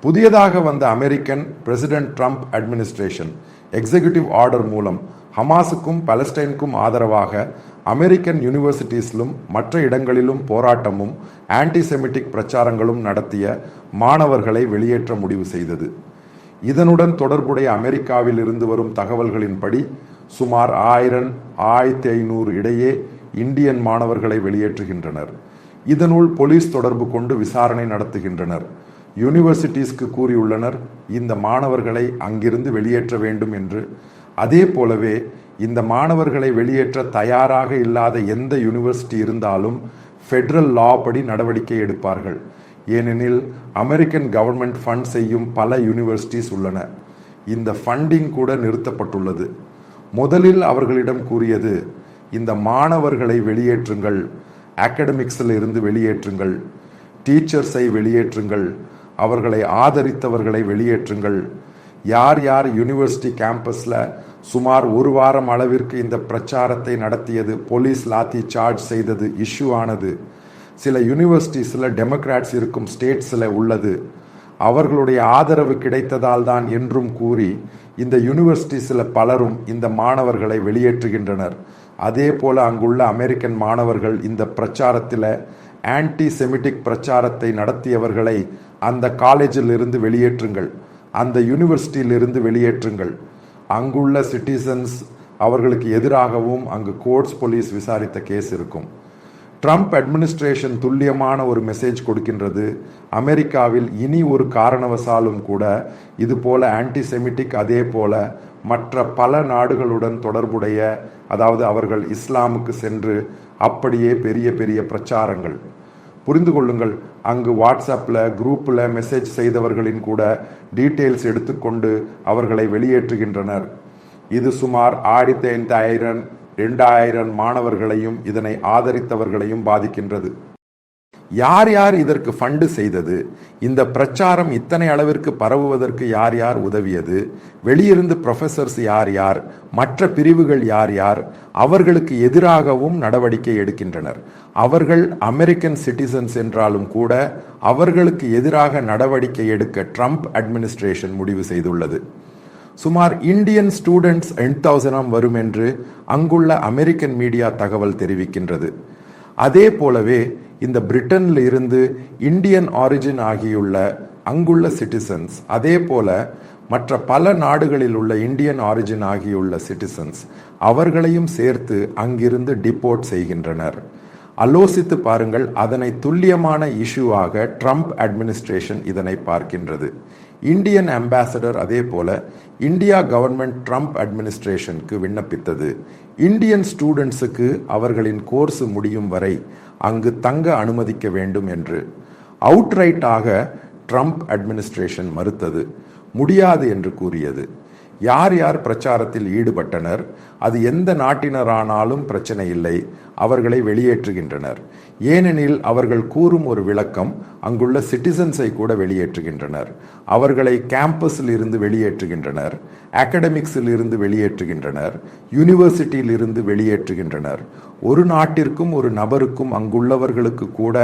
புதியதாக வந்த American president Trump administration executive order மூலம் ஹமாஸுக்கும் பாலஸ்டைனுக்கும் ஆதரவாக அமெரிக்கன் யூனிவர்சிட்டிஸிலும் மற்ற இடங்களிலும் போராட்டமும் ஆன்டிசெமிட்டிக் பிரச்சாரங்களும் நடத்திய மாணவர்களை வெளியேற்ற முடிவு செய்தது. இதனுடன் தொடர்புடைய அமெரிக்காவில் இருந்து வரும் தகவல்களின்படி சுமார் 1000-1500 இடையே இந்தியன் மாணவர்களை வெளியேற்றுகின்றனர். இதனுள் போலீஸ் தொடர்பு கொண்டு விசாரணை நடத்துகின்றனர். யூனிவர்சிட்டிஸ்க்கு கூறியுள்ளனர் இந்த மாணவர்களை அங்கிருந்து வெளியேற்ற வேண்டும் என்று. அதே போலவே இந்த மாணவர்களை வெளியேற்ற தயாராக இல்லாத எந்த யூனிவர்சிட்டி இருந்தாலும் ஃபெடரல் லா படி நடவடிக்கை எடுப்பார்கள். ஏனெனில் அமெரிக்கன் கவர்மெண்ட் ஃபண்ட் செய்யும் பல யூனிவர்சிட்டிஸ் உள்ளன. இந்த ஃபண்டிங் கூட நிறுத்தப்பட்டுள்ளது. முதலில் அவர்களிடம் கூறியது இந்த மாணவர்களை வெளியேற்றுங்கள், அகாடமிக்ஸில் இருந்து வெளியேற்றுங்கள், டீச்சர்ஸை வெளியேற்றுங்கள், அவர்களை ஆதரித்தவர்களை வெளியேற்றுங்கள். யார் யார் யூனிவர்சிட்டி கேம்பஸில் சுமார் ஒரு வாரம் அளவிற்கு இந்த பிரச்சாரத்தை நடத்தியது, போலீஸ் லாத்தி சார்ஜ் செய்தது, இஷ்யூ ஆனது, சில யூனிவர்சிட்டிஸில் டெமோக்ராட்ஸ் இருக்கும் ஸ்டேட்ஸில் உள்ளது, அவர்களுடைய ஆதரவு கிடைத்ததால் தான் என்றும் கூறி இந்த யூனிவர்சிட்டிஸில் பலரும் இந்த மாணவர்களை வெளியேற்றுகின்றனர். அதே போல அங்குள்ள அமெரிக்கன் மாணவர்கள் இந்த பிரச்சாரத்தில் ஆன்டி செமிட்டிக் பிரச்சாரத்தை நடத்தியவர்களை அந்த காலேஜில் இருந்து வெளியேற்றுங்கள், அந்த யூனிவர்சிட்டியிலிருந்து வெளியேற்றுங்கள். அங்குள்ள சிட்டிசன்ஸ் அவர்களுக்கு எதிராகவும் அங்கு கோர்ட்ஸ் போலீஸ் விசாரித்த கேஸ் இருக்கும். ட்ரம்ப் அட்மினிஸ்ட்ரேஷன் துல்லியமான ஒரு மெசேஜ் கொடுக்கின்றது. அமெரிக்காவில் இனி ஒரு காரணவசாலும் கூட இது போல ஆன்டிசெமிட்டிக் அதே போல மற்ற பல நாடுகளுடன் தொடர்புடைய, அதாவது அவர்கள் இஸ்லாமுக்கு சென்று அப்படியே பெரிய பெரிய பிரச்சாரங்கள். புரிந்து கொள்ளுங்கள், அங்கு வாட்ஸ்அப்பில் குரூப்பில் மெசேஜ் செய்தவர்களின் கூட டீட்டெயில்ஸ் எடுத்துக்கொண்டு அவர்களை வெளியேற்றுகின்றனர். இது சுமார் 1500-2000 மாணவர்களையும் இதனை ஆதரித்தவர்களையும் பாதிக்கின்றது. யார் யார் இதற்கு ஃபண்டு செய்தது, இந்த பிரச்சாரம் இத்தனை அளவிற்கு பரவுவதற்கு யார் யார் உதவியது, வெளியிருந்து ப்ரொஃபசர்ஸ் யார் யார், மற்ற பிரிவுகள் யார் யார், அவர்களுக்கு எதிராகவும் நடவடிக்கை எடுக்கின்றனர். அவர்கள் அமெரிக்கன் சிட்டிசன்ஸ் என்றாலும் கூட அவர்களுக்கு எதிராக நடவடிக்கை எடுக்க ட்ரம்ப் அட்மினிஸ்ட்ரேஷன் முடிவு செய்துள்ளது. சுமார் இந்தியன் ஸ்டூடெண்ட்ஸ் 8000 வரும் என்று அங்குள்ள அமெரிக்கன் மீடியா தகவல் தெரிவிக்கின்றது. அதே போலவே இந்த பிரிட்டனில் இருந்து இந்தியன் ஆரிஜின் ஆகியுள்ள அங்குள்ள சிட்டிசன்ஸ், அதே போல மற்ற பல நாடுகளில் உள்ள இந்தியன் ஆரிஜின் ஆகியுள்ள சிட்டிசன்ஸ் அவர்களையும் சேர்த்து அங்கிருந்து டிபோர்ட் செய்கின்றனர். ஆலோசித்து பாருங்கள், அதனை துல்லியமான இஷ்யூவாக ட்ரம்ப் அட்மினிஸ்ட்ரேஷன் இதனை பார்க்கின்றது. இந்தியன் அம்பாசடர் அதே போல இந்தியா கவர்மெண்ட் ட்ரம்ப் அட்மினிஸ்ட்ரேஷனுக்கு விண்ணப்பித்தது இந்தியன் ஸ்டூடெண்ட்ஸுக்கு அவர்களின் கோர்ஸ் முடியும் வரை அங்கு தங்க அனுமதிக்க வேண்டும் என்று. அவுட்ரைட்டாக ட்ரம்ப் அட்மினிஸ்ட்ரேஷன் மறுத்தது, முடியாது என்று கூறியது. யார் யார் பிரச்சாரத்தில் ஈடுபட்டனர், அது எந்த நாட்டினரானாலும் பிரச்சனை இல்லை, அவர்களை வெளியேற்றுகின்றனர். ஏனெனில் அவர்கள் கூறும் ஒரு விளக்கம் அங்குள்ள சிட்டிசன்ஸை கூட வெளியேற்றுகின்றனர். அவர்களை கேம்பஸில் இருந்து வெளியேற்றுகின்றனர், அகாடமிக்ஸில் இருந்து வெளியேற்றுகின்றனர், யூனிவர்சிட்டியில் இருந்து வெளியேற்றுகின்றனர். ஒரு நாட்டிற்கும் ஒரு நபருக்கும் அங்குள்ளவர்களுக்கு கூட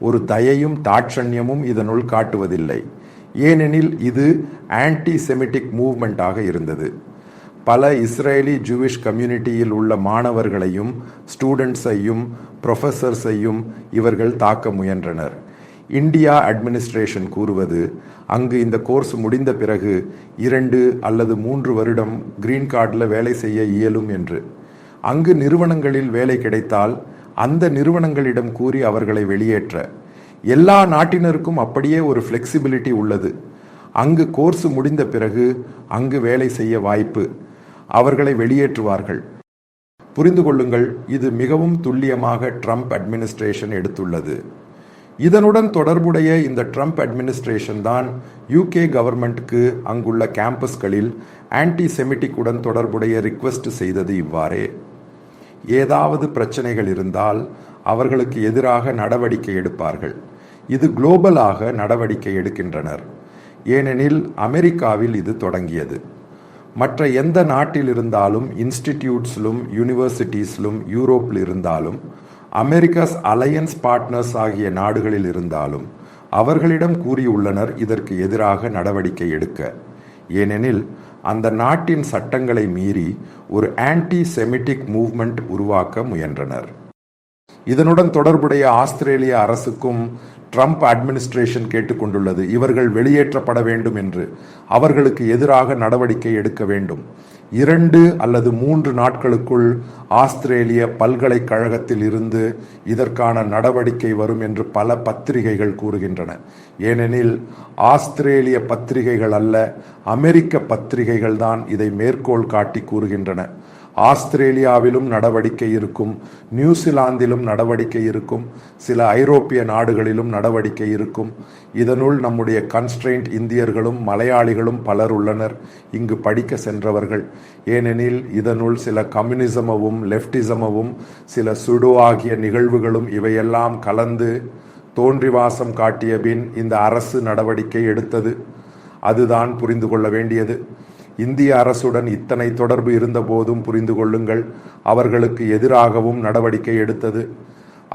ஒரு தயையும் தாட்சண்யமும் இதனுள் காட்டுவதில்லை. ஏனெனில் இது ஆன்டி செமிட்டிக் மூவ்மெண்ட்டாக இருந்தது. பல இஸ்ரேலி ஜூவிஷ் கம்யூனிட்டியில் உள்ள மாணவர்களையும் ஸ்டூடெண்ட்ஸையும் ப்ரொஃபஸர்ஸையும் இவர்கள் தாக்க முயன்றனர். இந்தியா அட்மினிஸ்ட்ரேஷன் கூறுவது அங்கு இந்த கோர்ஸ் முடிந்த பிறகு 2 அல்லது 3 வருடம் கிரீன் கார்டில் வேலை செய்ய இயலும் என்று. அங்கு நிறுவனங்களில் வேலை கிடைத்தால் அந்த நிறுவனங்களிடம் கூறி அவர்களை வெளியேற்ற. எல்லா நாட்டினருக்கும் அப்படியே ஒரு ஃப்ளெக்சிபிலிட்டி உள்ளது. அங்கு கோர்ஸ் முடிந்த பிறகு அங்கு வேலை செய்ய வாய்ப்பு, அவர்களை வெளியேற்றுவார்கள். புரிந்து கொள்ளுங்கள், இது மிகவும் துல்லியமாக ட்ரம்ப் அட்மினிஸ்ட்ரேஷன் எடுத்துள்ளது. இதனுடன் தொடர்புடைய இந்த ட்ரம்ப் அட்மினிஸ்ட்ரேஷன் தான் யூகே கவர்மெண்ட்டுக்கு அங்குள்ள கேம்பஸ்களில் ஆன்டி செமிட்டிக்குடன் தொடர்புடைய ரிக்வெஸ்ட் செய்தது இவ்வாறே. ஏதாவது பிரச்சனைகள் இருந்தால் அவர்களுக்கு எதிராக நடவடிக்கை எடுப்பார்கள். இது குளோபலாக நடவடிக்கை எடுக்கின்றனர். ஏனெனில் அமெரிக்காவில் இது தொடங்கியது. மற்ற எந்த நாட்டில் இருந்தாலும், இன்ஸ்டிடியூட்ஸிலும் யூனிவர்சிட்டிஸிலும் யூரோப்பில் இருந்தாலும், அமெரிக்காஸ் அலையன்ஸ் பார்ட்னர்ஸ் ஆகிய நாடுகளில் இருந்தாலும், அவர்களிடம் கூறியுள்ளனர் இதற்கு எதிராக நடவடிக்கை எடுக்க. ஏனெனில் அந்த நாட்டின் சட்டங்களை மீறி ஒரு ஆன்டி செமிட்டிக் மூவ்மெண்ட் உருவாக்க முயன்றனர். இதனுடன் தொடர்புடைய ஆஸ்திரேலிய அரசுக்கும் ட்ரம்ப் அட்மினிஸ்ட்ரேஷன் கேட்டுக்கொண்டுள்ளது, இவர்கள் வெளியேற்றப்பட வேண்டும் என்று. அவர்களுக்கு எதிராக நடவடிக்கை எடுக்க வேண்டும். 2 அல்லது 3 நாட்களுக்குள் ஆஸ்திரேலிய பல்கலைக்கழகத்தில் இருந்து இதற்கான நடவடிக்கை வரும் என்று பல பத்திரிகைகள் கூறுகின்றன. ஏனெனில் ஆஸ்திரேலிய பத்திரிகைகள் அல்ல, அமெரிக்க பத்திரிகைகள் தான் இதை மேற்கோள் காட்டி கூறுகின்றன. ஆஸ்திரேலியாவிலும் நடவடிக்கை இருக்கும், நியூசிலாந்திலும் நடவடிக்கை இருக்கும், சில ஐரோப்பிய நாடுகளிலும் நடவடிக்கை இருக்கும். இதனுள் நம்முடைய கன்ஸ்ட்ரெயின்ட் இந்தியர்களும் மலையாளிகளும் பலர் உள்ளனர், இங்கு படிக்க சென்றவர்கள். ஏனெனில் இதனுள் சில கம்யூனிசமும் லெப்டிசமும் சில சுடோ ஆகிய நிகழ்வுகளும் இவையெல்லாம் கலந்து தோன்றிவாசம் காட்டிய பின் இந்த அரசு நடவடிக்கை எடுத்தது. அதுதான் புரிந்து கொள்ள வேண்டியது. இந்திய அரசுடன் இத்தனை தொடர்பு இருந்த போதும் புரிந்து கொள்ளுங்கள், அவர்களுக்கு எதிராகவும் நடவடிக்கை எடுத்தது.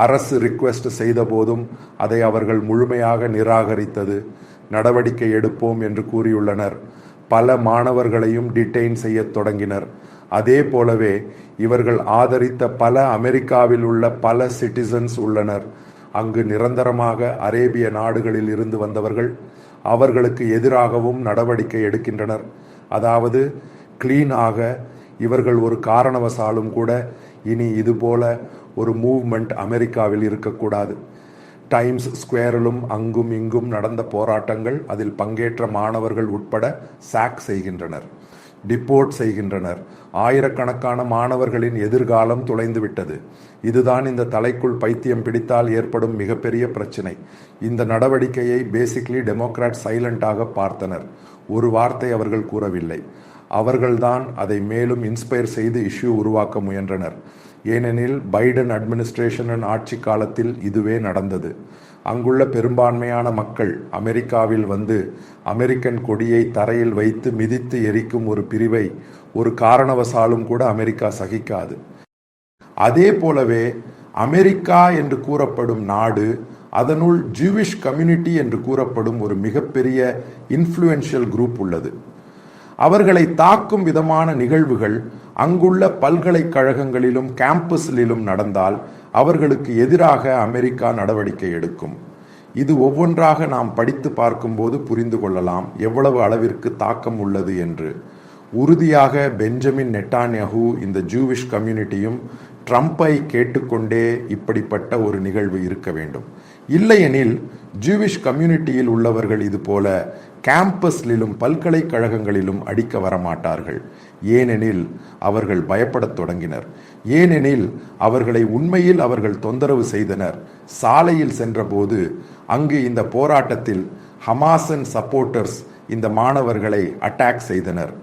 அரசு ரிக்வெஸ்ட் செய்த போதும் அதை அவர்கள் முழுமையாக நிராகரித்தது. நடவடிக்கை எடுப்போம் என்று கூறியுள்ளனர். பல மாணவர்களையும் டிடெயின் செய்ய தொடங்கினர். அதே போலவே இவர்கள் ஆதரித்த பல அமெரிக்காவில் உள்ள பல சிட்டிசன்ஸ் உள்ளனர். அங்கு நிரந்தரமாக அரேபிய நாடுகளில் இருந்து வந்தவர்கள். அவர்களுக்கு எதிராகவும் நடவடிக்கை எடுக்கின்றனர். அதாவது கிளீன் ஆக இவர்கள் ஒரு காரணவசாலும் கூட இனி இதுபோல ஒரு மூவ்மெண்ட் அமெரிக்காவில் இருக்கக்கூடாது. டைம்ஸ் ஸ்கொயரிலும் அங்கும் இங்கும் நடந்த போராட்டங்கள், அதில் பங்கேற்ற மாணவர்கள் உட்பட சாக் செய்கின்றனர், டிப்போர்ட் செய்கின்றனர். ஆயிரக்கணக்கான மாணவர்களின் எதிர்காலம் தொலைந்துவிட்டது. இதுதான் இந்த தலைக்குள் பைத்தியம் பிடித்தால் ஏற்படும் மிகப்பெரிய பிரச்சனை. இந்த நடவடிக்கையை பேசிக்லி டெமோக்ராட் சைலண்டாக பார்த்தனர். ஒரு வார்த்தை அவர்கள் கூறவில்லை. அவர்கள்தான் அதை மேலும் இன்ஸ்பயர் செய்து இஷ்யூ உருவாக்க முயன்றனர். ஏனெனில் பைடன் அட்மினிஸ்ட்ரேஷனின் ஆட்சி காலத்தில் இதுவே நடந்தது. அங்குள்ள பெரும்பான்மையான மக்கள் அமெரிக்காவில் வந்து அமெரிக்கன் கொடியை தரையில் வைத்து மிதித்து எரிக்கும் ஒரு பிரிவை ஒரு காரணவசாலும் கூட அமெரிக்கா சகிக்காது. அதே போலவே அமெரிக்கா என்று கூறப்படும் நாடு, அதனுள் ஜூவிஷ் கம்யூனிட்டி என்று கூறப்படும் ஒரு மிகப்பெரிய இன்ஃப்ளூயன்ஷியல் குரூப் உள்ளது. அவர்களை தாக்கும் விதமான நிகழ்வுகள் அங்குள்ள பல்கலைக்கழகங்களிலும் கேம்பஸிலும் நடந்தால் அவர்களுக்கு எதிராக அமெரிக்கா நடவடிக்கை எடுக்கும். இது ஒவ்வொன்றாக நாம் படித்து பார்க்கும்போது புரிந்து கொள்ளலாம் எவ்வளவு அளவிற்கு தாக்கம் உள்ளது என்று. உறுதியாக பெஞ்சமின் நெட்டான்யாஹூ இந்த ஜூவிஷ் கம்யூனிட்டியும் ட்ரம்பை கேட்டுக்கொண்டே இப்படிப்பட்ட ஒரு நிகழ்வு இருக்க வேண்டும். இல்லையெனில் ஜூவிஷ் கம்யூனிட்டியில் உள்ளவர்கள் இது போல கேம்பஸ்லிலும் பல்கலைக்கழகங்களிலும் அடிக்க வரமாட்டார்கள். ஏனெனில் அவர்கள் பயப்படத் தொடங்கினர். ஏனெனில் அவர்களை உண்மையில் அவர்கள் தொந்தரவு செய்தனர். சாலையில் சென்றபோது அங்கு இந்த போராட்டத்தில் ஹமாஸின் சப்போர்ட்டர்ஸ் இந்த மாணவர்களை அட்டாக் செய்தனர்.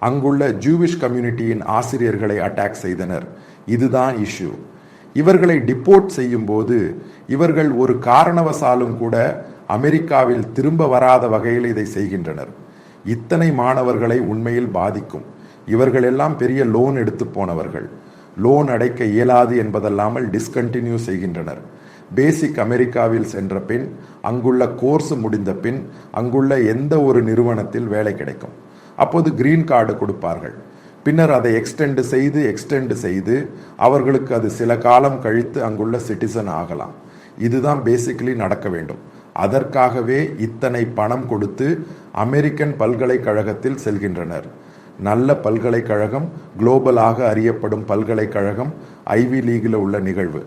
அங்குள்ள ஜூவிஷ் கம்யூனிட்டியின் ஆசிரியர்களை அட்டாக் செய்தனர். இதுதான் இஷ்யூ. இவர்களை டிப்போர்ட் செய்யும் போது இவர்கள் ஒரு காரணவசாலும் கூட அமெரிக்காவில் திரும்ப வராத வகையில் இதை செய்கின்றனர். இத்தனை மாணவர்களை உண்மையில் பாதிக்கும். இவர்கள் எல்லாம் பெரிய லோன் எடுத்து போனவர்கள். லோன் அடைக்க இயலாது என்பதல்லாமல் டிஸ்கண்டினியூ செய்கின்றனர். பேசிக் அமெரிக்காவில் சென்ற பின், அங்குள்ள கோர்ஸ் முடிந்த பின் அங்குள்ள எந்த ஒரு நிறுவனத்தில் வேலை கிடைக்கும். அப்போது கிரீன் கார்டு கொடுப்பார்கள். பின்னர் அதை எக்ஸ்டெண்ட் செய்து அவர்களுக்கு அது சில காலம் கழித்து அங்குள்ள சிட்டிசன் ஆகலாம். இதுதான் பேசிக்கலி நடக்க வேண்டும். அதற்காகவே இத்தனை பணம் கொடுத்து அமெரிக்கன் பல்கலைக்கழகத்தில் செல்கின்றனர். நல்ல பல்கலைக்கழகம், குளோபலாக அறியப்படும் பல்கலைக்கழகம், ஐவி லீகில் உள்ள நிகழ்வு.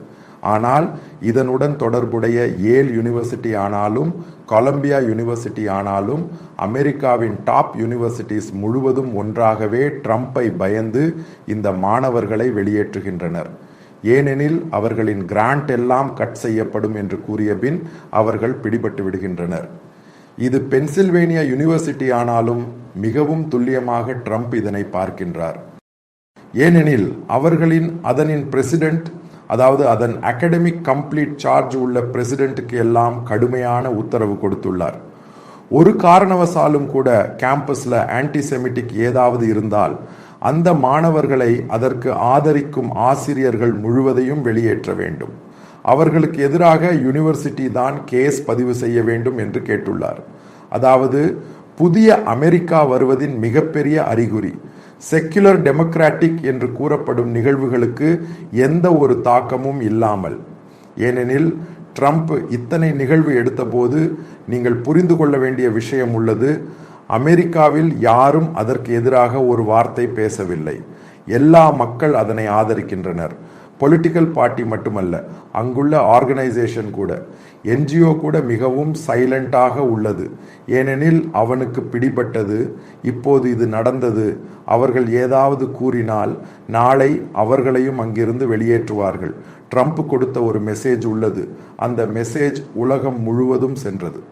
ஆனால் இதனுடன் தொடர்புடைய ஏல் யூனிவர்சிட்டி ஆனாலும் கொலம்பியா யூனிவர்சிட்டி ஆனாலும் அமெரிக்காவின் டாப் யூனிவர்சிட்டிஸ் முழுவதும் ஒன்றாகவே ட்ரம்பை பயந்து இந்த மாணவர்களை வெளியேற்றுகின்றனர். ஏனெனில் அவர்களின் கிராண்ட் எல்லாம் கட் செய்யப்படும் என்று கூறிய பின் அவர்கள் பிடிபட்டு விடுகின்றனர். இது பென்சில்வேனியா யூனிவர்சிட்டி ஆனாலும் மிகவும் துல்லியமாக ட்ரம்ப் இதனை பார்க்கின்றார். ஏனெனில் அதனின் பிரசிடென்ட், அதாவது அதன் அகாடமிக் கம்ப்ளீட் சார்ஜ் உள்ள பிரசிடென்ட்டுக்கு எல்லாம் கடுமையான உத்தரவு கொடுத்துள்ளார். ஒரு காரணவசாலும் கூட கேம்பஸில் ஆன்டிசெமிட்டிக் ஏதாவது இருந்தால் அந்த மாணவர்களை அதற்கு ஆதரிக்கும் ஆசிரியர்கள் முழுவதையும் வெளியேற்ற வேண்டும். அவர்களுக்கு எதிராக யூனிவர்சிட்டி தான் கேஸ் பதிவு செய்ய வேண்டும் என்று கேட்டுள்ளார். அதாவது புதிய அமெரிக்கா வருவதின் மிகப்பெரிய அறிகுறி. செக்குலர் டெமோக்ராட்டிக் என்று கூறப்படும் நிகழ்வுகளுக்கு எந்த ஒரு தாக்கமும் இல்லாமல். ஏனெனில் ட்ரம்ப் இத்தனை நிகழ்வு எடுத்தபோது நீங்கள் புரிந்து கொள்ள வேண்டிய விஷயம் உள்ளது. அமெரிக்காவில் யாரும் அதற்கு எதிராக ஒரு வார்த்தை பேசவில்லை. எல்லா மக்கள் அதனை ஆதரிக்கின்றனர். பொலிட்டிக்கல் பார்ட்டி மட்டுமல்ல, அங்குள்ள ஆர்கனைசேஷன் கூட, என்ஜிஓ கூட மிகவும் சைலண்டாக உள்ளது. ஏனெனில் அவனுக்கு பிடிபட்டது, இப்போது இது நடந்தது. அவர்கள் ஏதாவது கூறினால் நாளை அவர்களையும் அங்கிருந்து வெளியேற்றுவார்கள். ட்ரம்ப் கொடுத்த ஒரு மெசேஜ் உள்ளது. அந்த மெசேஜ் உலகம் முழுவதும் சென்றது.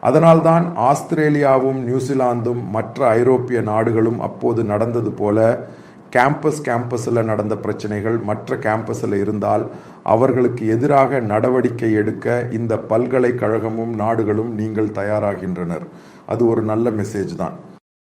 அதனால்தான் ஆஸ்திரேலியாவும் நியூசிலாந்தும் மற்ற ஐரோப்பிய நாடுகளும் அப்போது நடந்தது போல கேம்பஸில் நடந்த பிரச்சனைகள் மற்ற கேம்பஸில் இருந்தால் அவர்களுக்கு எதிராக நடவடிக்கை எடுக்க இந்த பல்கலைக்கழகமும் நாடுகளும் நீங்கள் தயாராகின்றனர். அது ஒரு நல்ல மெசேஜ் தான்.